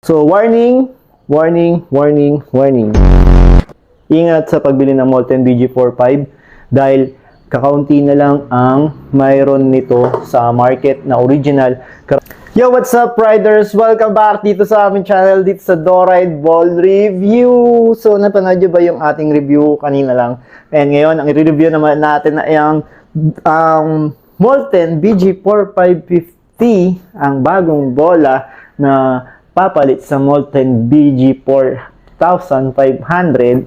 So, warning, warning, warning, warning. Ingat sa pagbili ng Molten BG45 dahil kakaunti na lang ang mayroon nito sa market na original. Yo, what's up, riders? Welcome back dito sa aming channel, dito sa Doride Ball Review. So, napanood nyo ba yung ating review kanina lang? And ngayon, ang i-review naman natin ay ang Molten BG4550, ang bagong bola na papalit sa Molten BG4500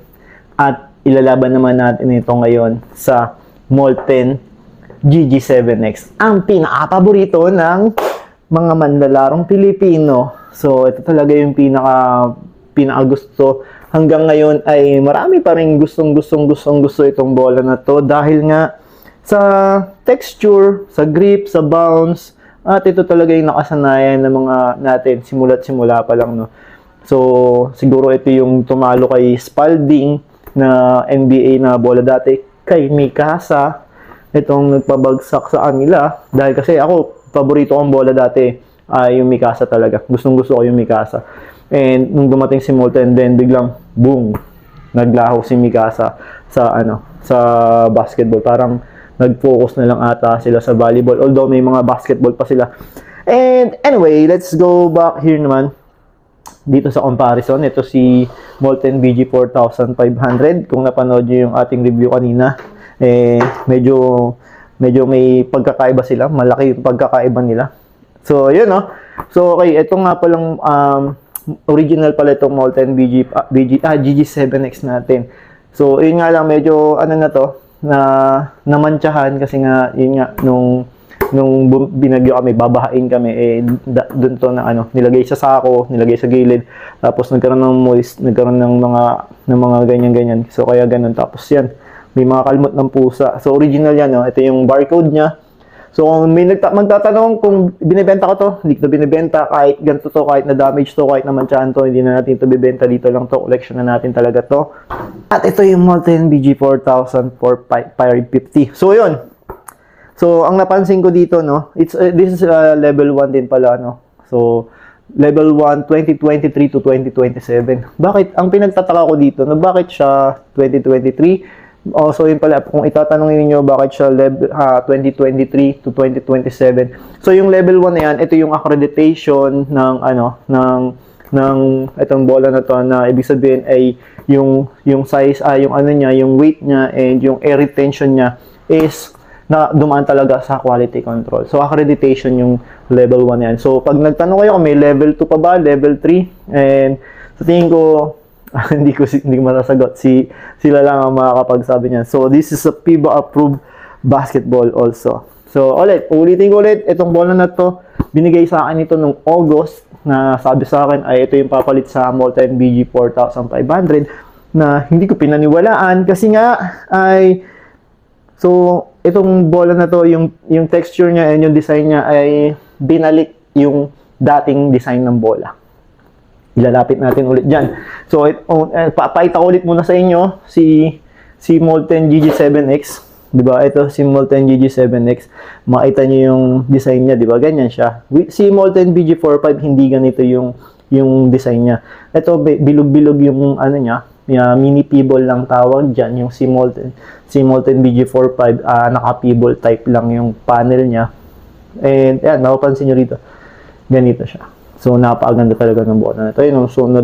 at ilalaban naman natin ito ngayon sa Molten GG7X, ang pinaka-paborito ng mga manlalarong Pilipino. So ito talaga yung pinaka gusto. Hanggang ngayon ay marami pa rin gusto itong bola na to dahil nga sa texture, sa grip, sa bounce. At ito talaga yung nakasanayan ng mga natin simula't simula pa lang, no. So, siguro ito yung tumalo kay Spalding na NBA na bola dati, kay Mikasa, itong nagpabagsak sa kanila. Dahil kasi ako, paborito kong bola dati ay yung Mikasa talaga. Gustong-gusto ko yung Mikasa. And nung dumating si Molten, then biglang, boom, naglaho si Mikasa sa basketball. Parang nag-focus na lang ata sila sa volleyball, although may mga basketball pa sila. And anyway, let's go back here naman dito sa comparison. Ito si Molten BG4500. Kung napanood nyo yung ating review kanina, medyo may pagkakaiba sila. Malaki yung pagkakaiba nila. So, yun, no? So, okay, ito nga palang original pala itong Molten GG7X natin. So, yun nga lang, medyo na to, na namantsahan kasi nga yun nga nung binagyo kami, babahain kami, doon to na nilagay sa sako, nilagay sa gilid, tapos nagkaroon ng moist, nagkaroon ng mga ganyan. So kaya ganun, tapos yan may mga kalmot ng pusa. So original yan, no? Ito yung barcode niya. So kung may magtatanong kung binibenta ko to, hindi ko binibenta. Kahit ganito to, kahit na damage to, kahit na mantsahan to, hindi na natin to bibenta. Dito lang to, collection na natin talaga to. At ito yung Molten BG4550. So yun. So ang napansin ko dito, no, this is level 1 din pala, no. So level 1 2023 to 2027. Bakit ang pinagtataka ko dito, no, bakit siya 2023? So yun pala, kung itatanungin niyo bakit siya level 2023 to 2027. So yung level 1 na yan, ito yung accreditation ng itong bola na to, na ibig sabihin ay yung size, yung weight niya and yung air retention niya is na dumaan talaga sa quality control. So accreditation yung level 1 yan. So pag nagtanong kayo kung may level 2 pa ba, level 3, and sa tingin ko hindi ko masasagot, sila lang ang makakapagsabi niyan. So this is a FIBA approved basketball also. So ulitin ko ulit, itong bola na to, binigay sa akin ito nung August, na sabi sa akin ay ito yung papalit sa Molten BG4500, na hindi ko pinaniwalaan kasi nga ay itong bola na to, yung texture niya and yung design niya ay binalik yung dating design ng bola. Ilalapit natin ulit dyan. So, papakita ko ulit muna sa inyo si Molten GG7X. Diba? Ito si Molten GG7X. Makita nyo yung design niya. Diba? Ganyan siya. Si Molten BG45, hindi ganito yung design niya. Ito, bilog-bilog yung niya. Mini P-ball lang tawag dyan. Yung si Molten BG45, naka-P-ball type lang yung panel niya. And, yan, napapansin nyo rito. Ganito siya. So, napakaganda talaga ng bola na ito. Ayun, so, na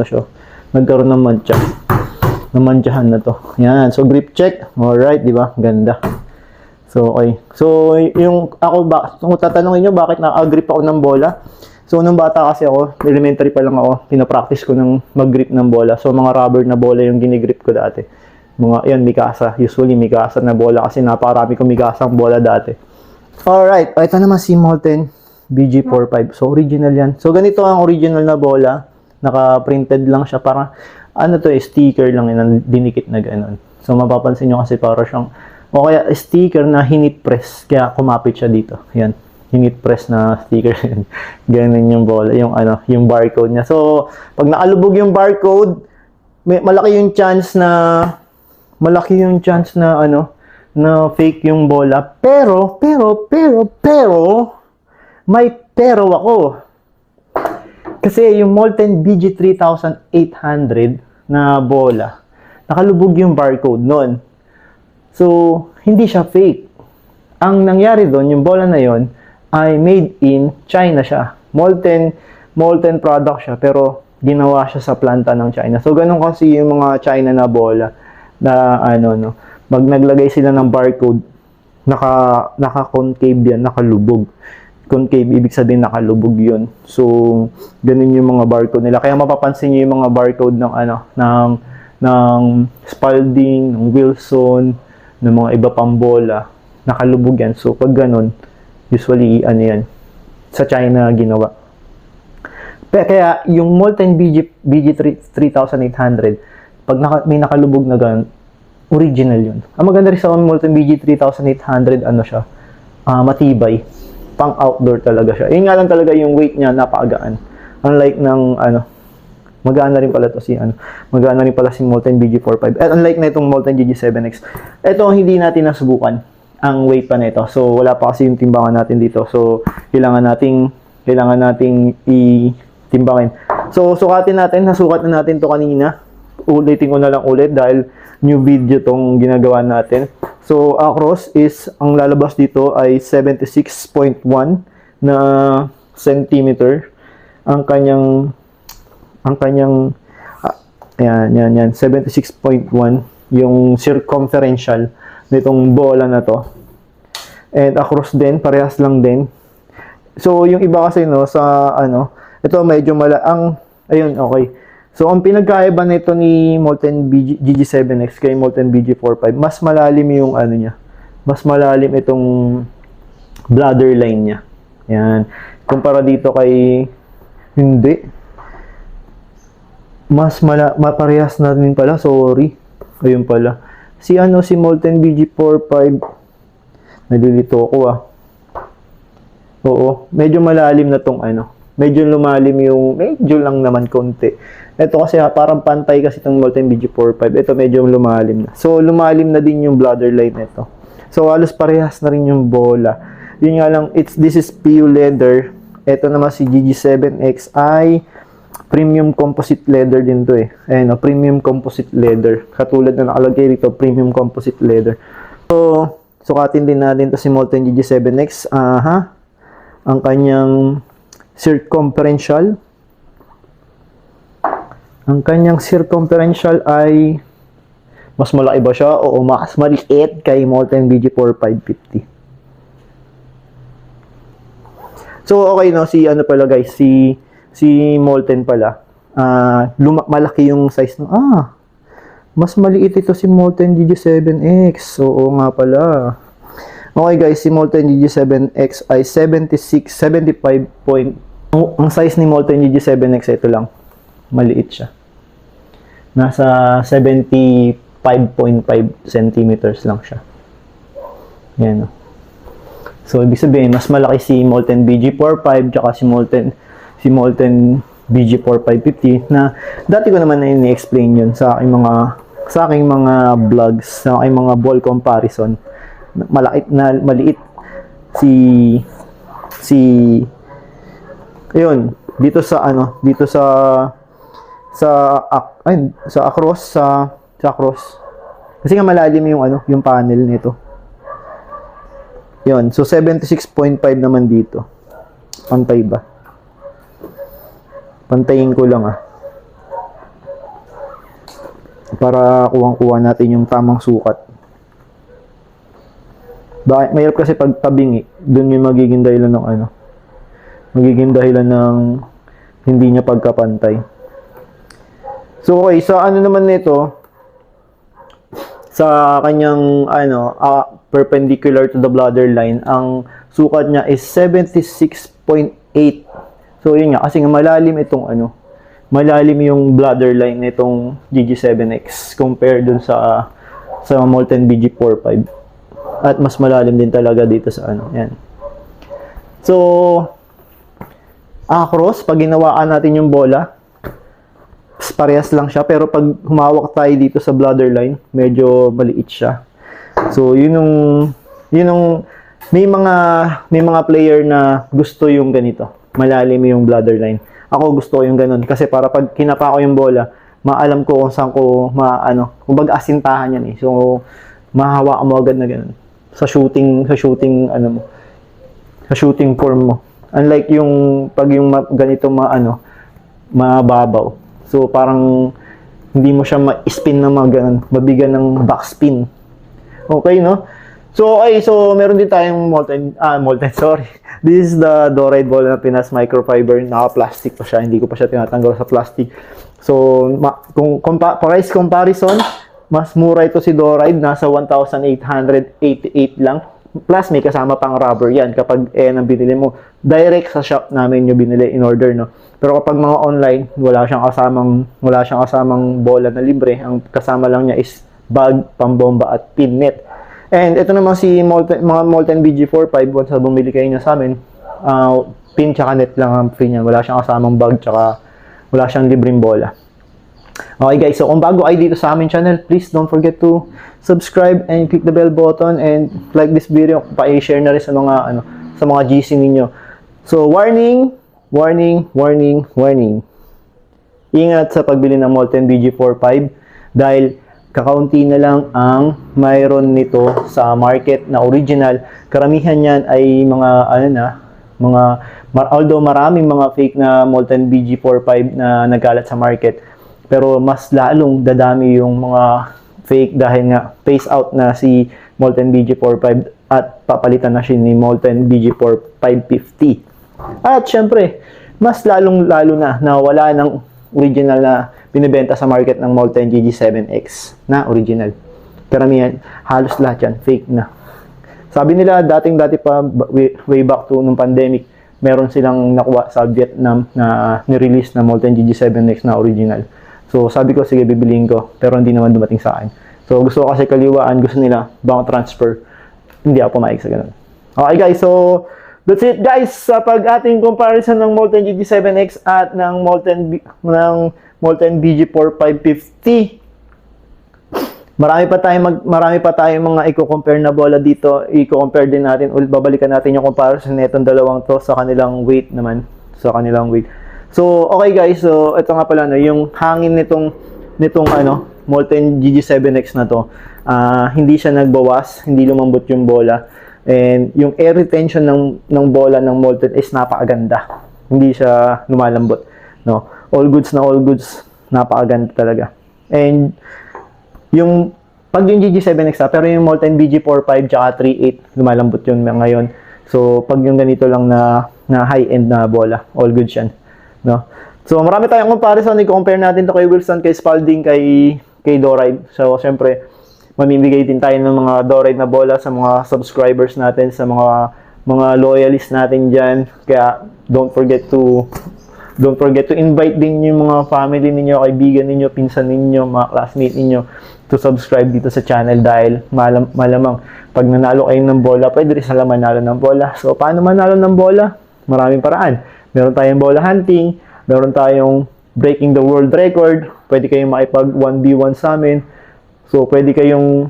siya. Nagkaroon ng mantsa. Namantsahan na to. Yan. So, grip check. Alright, di ba? Ganda. So, okay. So, kung tatanungin nyo, bakit naka-grip ako ng bola? So, nung bata kasi ako, elementary pa lang ako, pinapractice ko ng mag-grip ng bola. So, mga rubber na bola yung ginigrip ko dati. Mikasa. Usually, Mikasa na bola kasi napakarami kong Mikasa ang bola dati. Alright. Ito naman si Molten BG45. So, original yan. So, ganito ang original na bola. Naka-printed lang siya. Parang, sticker lang yun, dinikit na gano'n. So, mapapansin nyo kasi para siyang, o kaya sticker na hinit press. Kaya kumapit siya dito. Yan. Hinit press na sticker. Ganun yung bola. Yung barcode niya. So, pag nakalubog yung barcode, malaki yung chance na na fake yung bola. Pero, may pero ako. Kasi yung Molten BG3800 na bola, nakalubog yung barcode nun. So, hindi siya fake. Ang nangyari doon, yung bola na yon ay made in China siya. Molten product siya, pero ginawa siya sa planta ng China. So, ganun kasi yung mga China na bola na pag naglagay sila ng barcode, naka-concave yan, nakalubog. Concave, ibig sabihin nakalubog yun. So, ganun yung mga barcode nila. Kaya mapapansin nyo yung mga barcode ng Spalding, ng Wilson, ng mga iba pang bola. Nakalubog yan. So, pag ganun, usually, yan, sa China ginawa. Kaya, yung Molten BG3800, pag may nakalubog na ganun, original yun. Ang maganda rin sa Molten BG3800, siya, matibay. Pang outdoor talaga siya. Yun nga lang talaga yung weight niya, napakagaan. Unlike ng, magaan na rin pala to magaan na rin pala si Molten BG45. At unlike na itong Molten GG7X, ito hindi natin nasubukan ang weight pa nito. So, wala pa kasi yung timbangan natin dito. So, kailangan nating i-timbangin. So, nasukat na natin to kanina. Ulitin ko na lang ulit dahil new video tong ginagawa natin. So, across is, ang lalabas dito ay 76.1 na centimeter. Ang kanyang, yan, 76.1 yung circumferential nitong bola na to. And across din, parehas lang din. So, yung iba kasi, ito medyo ayun, okay. So, ang pinagkaiba nito ni Molten GG7X kay Molten BG45, mas malalim yung niya. Mas malalim itong bladder line niya. Yan. Kumpara dito kay hindi. Parehas na rin pala. Sorry. Ayun pala. Si Molten BG45, nalilito ako Oo. Medyo malalim na tong Medyo lumalim medyo lang naman konti. Ito kasi parang pantay kasi itong Molten BG45. Ito medyo lumalim na. So, lumalim na din yung bladder line nito. So, halos parehas na rin yung bola. Yun nga lang, this is PU leather. Ito naman si GG7X ay premium composite leather din to Ayan, premium composite leather. Katulad na nakalagay dito, premium composite leather. So, sukatin din natin to si Molten GG7X. Ang kanyang circumferential. Ang kanyang circumferential ay mas malaki ba siya? Oo, mas maliit kay Molten BG4550. So, okay si pala guys, si Molten pala. Malaki yung size mas maliit ito si Molten GG7X. Oo nga pala. Okay guys, si Molten GG7X ay 75 point. Ang size ni Molten GG7X ito lang. Maliit siya. Nasa 75.5 centimeters lang siya. Yan. So, ibig sabihin, mas malaki si Molten BG45 tsaka si Molten BG4550 na dati ko naman na ini-explain yun sa aking mga vlogs, sa aking mga ball comparison. Maliit ayun, dito sa across kasi nga malalim yung panel nito. Yun, so 76.5 naman dito. Pantay ba? Pantayin ko lang para kuwang-kuha natin yung tamang sukat. Mahirap kasi pag tabingi, doon yung magiging dahilan ng hindi niya pagkapantay. So, okay, sa naman nito, sa kanyang, perpendicular to the bladder line, ang sukat niya is 76.8. So, yun nga, kasi malalim malalim yung bladder line nitong GG7X compared dun sa Molten BG45. At mas malalim din talaga dito sa yan. So, across, pag ginawaan natin yung bola, parehas lang siya, pero pag humawak tayo dito sa bladder line, medyo maliit siya. So, yun yung may mga player na gusto yung ganito, malalim yung bladder line. Ako gusto ko yung ganun. Kasi para pag kinapa ko yung bola, maalam ko kung saan ko, kumbaga asintahan yan eh. So, mahahawakan mo agad na ganun. Sa shooting form mo. Unlike yung, pag yung ganito mababaw. So, parang, hindi mo siya ma-spin na mga ganun. Mabigyan ng backspin. Okay, no? So, okay. So, meron din tayong molten, sorry. This is the Doride ball na Pinas microfiber. Naka-plastic pa siya. Hindi ko pa siya tinatanggal sa plastic. So, kung price comparison, mas mura ito si Doride. Nasa 1,888 lang. Plus, may kasama pang rubber yan. Kapag ang binili mo, direct sa shop namin yung binili in order, no? Pero kapag mga online, wala siyang kasamang bola na libre. Ang kasama lang niya is bag, pambomba at pin net. And ito naman si mga Molten BG45, once na bumili kayo niya sa amin, pin tsaka net lang ang free niya. Wala siyang kasamang bag tsaka wala siyang libreng bola. Okay guys, so kung bago ay dito sa aming channel, please don't forget to subscribe and click the bell button and like this video, pa-share na rin sa mga GC ninyo. So warning. Ingat sa pagbili ng Molten BG45 dahil kakaunti na lang ang mayroon nito sa market na original. Karamihan yan ay although maraming mga fake na Molten BG45 na nagkalat sa market, pero mas lalong dadami yung mga fake dahil nga phase out na si Molten BG45 at papalitan na siya ni Molten BG4 550. At syempre, mas lalo na wala ng original na binibenta sa market ng Molten GG7X na original. Karamihan, halos lahat yan, fake na. Sabi nila, dati pa, way back to nung pandemic, meron silang nakuha sa Vietnam na nirelease na Molten GG7X na original. So, sabi ko, sige, bibiliin ko. Pero hindi naman dumating sa akin. So, gusto ko kasi kaliwaan. Gusto nila, bank transfer. Hindi ako pumayag sa ganun. Okay, guys. So, that's it, guys. Sa pag-ating comparison ng Molten GG7X at ng Molten BG4 550. Marami pa tayong mga i-compare na bola dito. I-compare din natin. Babalikan natin yung comparison nitong dalawang to sa kanilang weight naman. So, okay guys, so ito nga pala yung hangin nitong Molten GG7X na to. Hindi siya nagbawas, hindi lumambot yung bola. And yung air retention ng bola ng Molten is napakaganda. Hindi siya lumalambot, no. All goods, napakaganda talaga. And pag yung GG7X pero yung Molten BG45 tsaka 38 lumalambot yun ngayon. So, pag yung ganito lang na high-end na bola, all goods yan. No? So, marami tayong comparison. I-compare natin to kay Wilson, kay Spalding, kay Doride. So, syempre, mamimigay din tayo ng mga Doride na bola sa mga subscribers natin, sa mga loyalists natin dyan. Kaya, don't forget to invite din yung mga family ninyo, kaibigan ninyo, pinsan ninyo, mga classmate ninyo to subscribe dito sa channel dahil malamang pag nanalo kayo ng bola, pwede rin sila manalo ng bola. So, paano manalo ng bola? Maraming paraan. Meron tayong bola hunting, meron tayong breaking the world record, pwede kayong makipag 1v1 sa amin. So, pwede nyo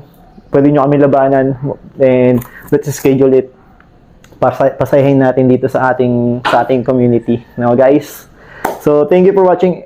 kami labanan and let's schedule it. Pasayahin natin dito sa ating community. Now, guys. So, thank you for watching